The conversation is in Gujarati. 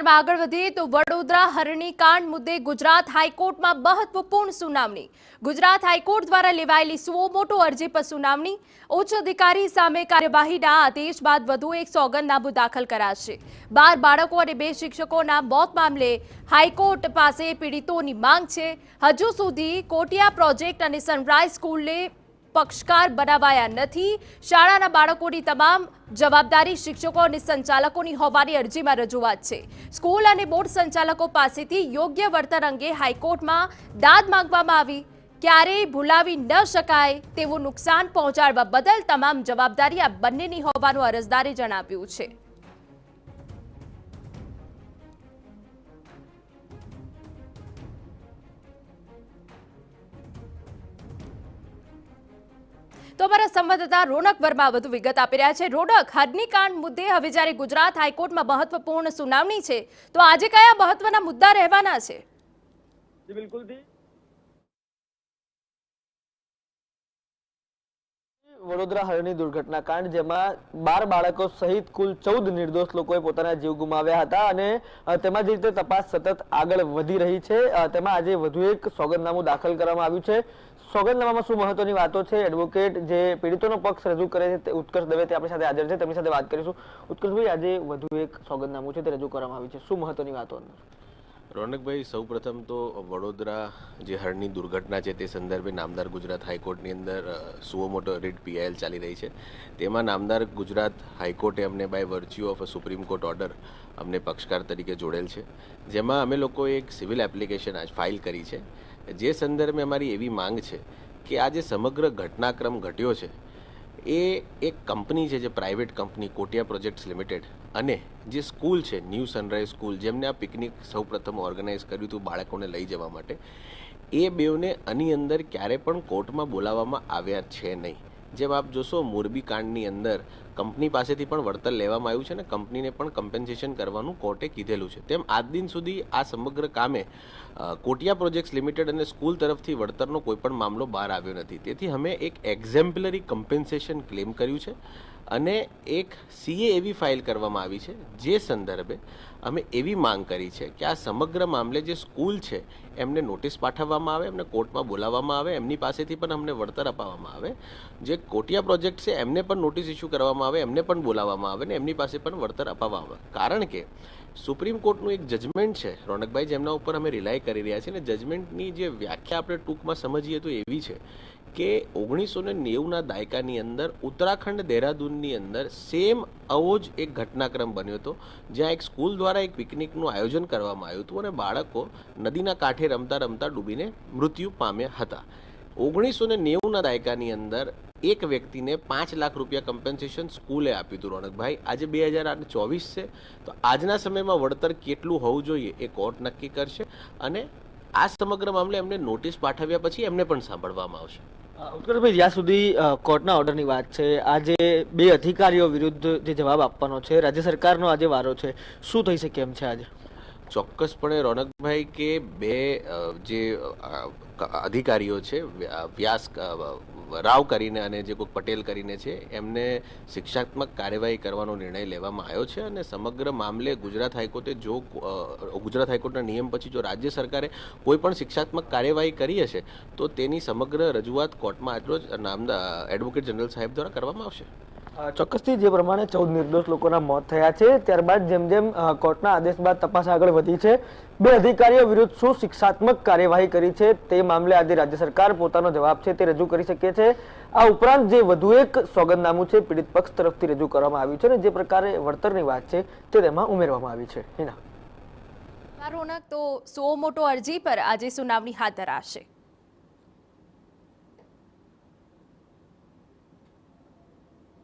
સમાચારમાં આગળ વધીએ તો વડોદરા હરણીકાંડ મુદ્દે ગુજરાત હાઈકોર્ટમાં મહત્વપૂર્ણ સુનાવણી। ગુજરાત હાઈકોર્ટ દ્વારા લેવાયેલી સુઓ મોટો અરજી પર સુનાવણી। ઉચ્ચ અધિકારી સામે કાર્યવાહીના આદેશ બાદ વધુ એક સોગંદનામું દાખલ કરાશે। 12 બાળકો અને 2 શિક્ષકોના મોત મામલે હાઈકોર્ટ પાસે પીડિતોની માંગ છે। હજુ સુધી કોટિયા પ્રોજેક્ટ અને સનરાઈઝ સ્કૂલને પક્ષકાર બનાવાયા નથી। શાળાના બાળકોની તમામ જવાબદારી શિક્ષકો અને સંચાલકોની હોવાની અરજીમાં રજૂઆત છે। સ્કૂલ અને બોર્ડ સંચાલકો પાસેથી યોગ્ય વર્તન અંગે હાઈકોર્ટમાં દાદ માંગવામાં આવી। ક્યારેય ભૂલાવી ન શકાય તેવું નુકસાન પહોંચાડવા બદલ તમામ જવાબદારી આ બંનેની હોવાનું અરજદારે જણાવ્યું છે। तो हमारा संवाददाता रोनक वर्मा વધુ વિગત આપી રહ્યા છે। રોનક, હરણીકાંડ મુદ્દે હવે જ્યારે ગુજરાત હાઈકોર્ટમાં મહત્વપૂર્ણ સુનાવણી છે તો આજે કયા મહત્વના મુદ્દા રહેવાના છે? જી બિલકુલ જી, વડોદરા હરણી દુર્ઘટનાકાંડ જેમાં 12 બાળકો સહિત કુલ 14 નિર્દોષ લોકોએ પોતાના જીવ ગુમાવ્યા હતા અને તેમાં જે રીતે તપાસ સતત આગળ વધી રહી છે તેમાં આજે વધુ એક સોગંદનામું દાખલ કરવામાં આવ્યું છે। સોગંદનામામાં શું મહત્વની વાતો છે? એડવોકેટ જે પીડિતોનો પક્ષ રજૂ કરે છે ઉત્કર્ષ દવે તે આપણી સાથે હાજર છે, તેમની સાથે વાત કરીશું। ઉત્કર્ષભાઈ, આજે વધુ એક સોગંદનામું છે તે રજૂ કરવામાં આવ્યું છે, શું મહત્વની વાતો અંદર? રોનકભાઈ, સૌપ્રથમ તો વડોદરા જે હરણી દુર્ઘટના છે તે સંદર્ભે નામદાર ગુજરાત હાઈકોર્ટની અંદર સુઓ મોટો રીટ પીઆઈએલ ચાલી રહી છે। તેમાં નામદાર ગુજરાત હાઈકોર્ટે અમને by virtue of a supreme court order અમને પક્ષકાર તરીકે જોડેલ છે, જેમાં અમે લોકોએ એક સિવિલ એપ્લિકેશન આજ ફાઇલ કરી છે। જે સંદર્ભે અમારી એવી માંગ છે કે આ જે સમગ્ર ઘટનાક્રમ ઘટ્યો છે એ એક કંપની છે, જે private company Kotiya projects limited અને જે સ્કૂલ છે ન્યૂ સનરાઈઝ સ્કૂલ, જેમને આ પિકનિક સૌપ્રથમ ઓર્ગેનાઇઝ કર્યું હતું બાળકોને લઈ જવા માટે, એ બેઉને આની અંદર ક્યારે પણ કોર્ટમાં બોલાવવામાં આવ્યા છે નહીં। જેમ આપ જોશો, મોરબી કાંડની અંદર કંપની પાસેથી પણ વળતર લેવામાં આવ્યું છે અને કંપનીને પણ કમ્પેન્સેશન કરવાનું કોર્ટે કીધેલું છે। તેમ આજ દિન સુધી આ સમગ્ર કામે કોટિયા પ્રોજેક્ટ્સ લિમિટેડ અને સ્કૂલ તરફથી વળતરનો કોઈ પણ મામલો બહાર આવ્યો નથી। તેથી અમે એક એક્ઝેમ્પલરી કમ્પેન્સેશન ક્લેમ કર્યું છે અને એક સીએ એવી ફાઇલ કરવામાં આવી છે જે સંદર્ભે અમે એવી માંગ કરી છે કે આ સમગ્ર મામલે જે સ્કૂલ છે એમને નોટિસ પાઠવવામાં આવે, એમને કોર્ટમાં બોલાવવામાં આવે, એમની પાસેથી પણ અમને વળતર અપાવવામાં આવે। જે કોટિયા પ્રોજેક્ટ છે એમને પણ નોટિસ ઇસ્યુ કરવામાં આવે, એમને પણ બોલાવવામાં આવે ને એમની પાસે પણ વળતર અપાવવામાં આવે। કારણ કે સુપ્રીમ કોર્ટનું એક જજમેન્ટ છે રોનકભાઈ, જેમના ઉપર અમે રિલાય કરી રહ્યા છીએ, અને જજમેન્ટની જે વ્યાખ્યા આપણે ટૂંકમાં સમજીએ તો એવી છે કે 1990ના દાયકાની અંદર ઉત્તરાખંડ દહેરાદૂનની અંદર સેમ આવો જ એક ઘટનાક્રમ બન્યો હતો, જ્યાં એક સ્કૂલ દ્વારા એક પિકનિકનું આયોજન કરવામાં આવ્યું હતું અને બાળકો નદીના કાંઠે રમતા રમતા ડૂબીને મૃત્યુ પામ્યા હતા। 1990ના દાયકાની અંદર એક વ્યક્તિને 5 લાખ રૂપિયા કમ્પેન્સેશન સ્કૂલે આપ્યું હતું રોનકભાઈ। આજે 2024 છે તો આજના સમયમાં વળતર કેટલું હોવું જોઈએ એ કોર્ટ નક્કી કરશે અને આ સમગ્ર મામલે એમને નોટિસ પાઠવ્યા પછી એમને પણ સાંભળવામાં આવશે। ઉત્કર્ષભાઈ, જ્યાં સુધી કોર્ટના ઓર્ડરની વાત છે, આજે 2 અધિકારીઓ વિરુદ્ધ જે જવાબ આપવાનો છે, રાજ્ય સરકારનો આજે વારો છે, શું થઈ શકે એમ છે આજે? ચોક્કસપણે રોનકભાઈ કે 2 જે અધિકારીઓ છે, વ્યાસ રાવ કરીને અને જે કોઈ પટેલ કરીને છે, એમને શિક્ષાત્મક કાર્યવાહી કરવાનો નિર્ણય લેવામાં આવ્યો છે અને સમગ્ર મામલે ગુજરાત હાઈકોર્ટના નિયમ પછી જો રાજ્ય સરકારે કોઈ પણ શિક્ષાત્મક કાર્યવાહી કરી હશે તો તેની સમગ્ર રજૂઆત કોર્ટમાં આજરોજ નામદાર એડવોકેટ જનરલ સાહેબ દ્વારા કરવામાં આવશે। ચોક્કસથી જે પ્રમાણે 14 નિર્દોષ લોકોના મોત થયા છે, ત્યારબાદ જેમ જેમ કોર્ટના આદેશ બાદ તપાસ આગળ વધી છે, 2 અધિકારીઓ વિરુદ્ધ શું શિક્ષાત્મક કાર્યવાહી કરી છે તે મામલે આજે રાજ્ય સરકાર પોતાનો જવાબ છે તે રજૂ કરી શકે છે। આ ઉપરાંત જે વધુ એક સોગંદનામું છે પીડિત પક્ષ તરફથી રજૂ કરવામાં આવ્યું છે અને જે પ્રકારે વળતરની વાત છે તે તેમાં ઉમેરવામાં આવી છે। હિના, રોનક, તો સો મોટો અરજી પર આજે સુનાવણી હાથ ધરાશે।